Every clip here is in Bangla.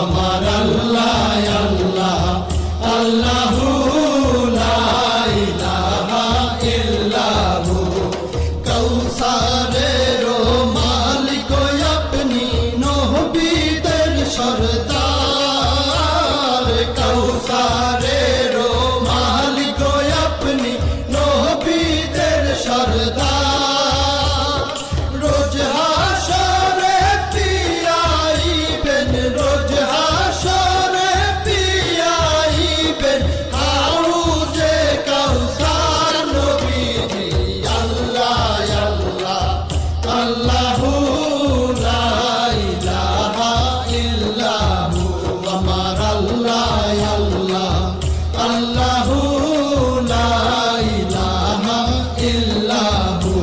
আমার আল্লাহ আল্লাহ আল্লাহু লা ইলাহা ইল্লাহু কাউসারের মালিক আপনি নবীদের সরদার কাউসারের মালিক আপনি নবীদের সরদার রোজ হাসরে পিয়াইবেন রোজ হাসরে পিয়াইবেন হাউজে কাউসার নবীজি আল্লাহ আল্লাহ আল্লাহু লা ইলাহা ইল্লাহু আমার আল্লাহ আল্লাহ আল্লাহু লা ইলাহা ইল্লাহু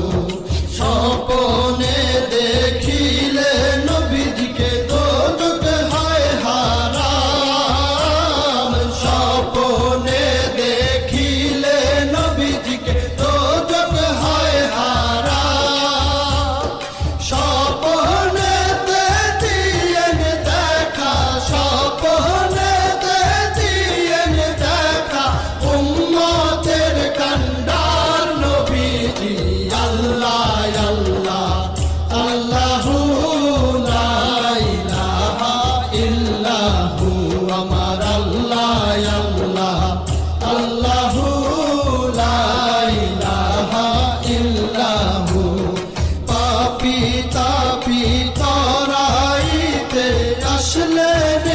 স্বপ্নে দেখিলে নবীজিকে দোজখ হয় হারাম স্বপ্নে দেখিলে নবীজিকে দোজখ হয় হারাম স্বপ্নেতে দিয়েন দেখা স্বপ্নেতে দিয়েন দেখা উম্মতের কান্ডার নবীজি আল্লাহ আল্লাহ আল্লাহু লা ইলাহা ইল্লাহু আমার আল্লাহ আল্লাহ আল্লাহু লা ইলাহা ইল্লাহু পাপী তাপী তরাইতে আসলেন